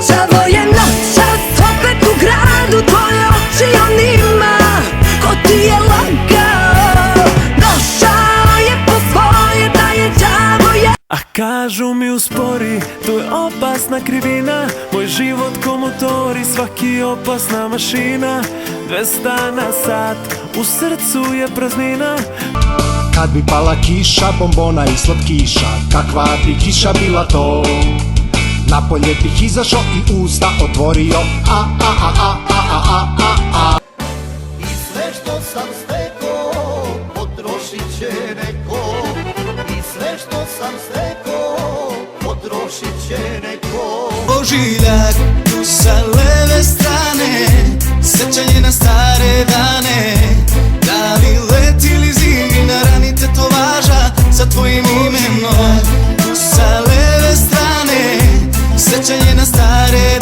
Čavo je noćas opet u gradu, tvoje oči on ima, ko ti je lagao. Došao je po svoje, da je đavo je. A kažu mi uspori, to je opasna krivina. Moj život ko motori, svaki opasna mašina. 200 na sat, u srcu je praznina. Kad bi pala kiša, bombona i slatkiša, kakva bi kiša bila to. Napolje bih izašao i usta otvorio, I sve što sam stekao, potrošit će neko. I sve što sam stekao, potrošit će neko. Ožiljak tu sa leve strane, sećanje na stare dane. Da li leti ili zimi, na rani tetovaža sa tvojim imenom. Tu sa leve strane, sećanje na stare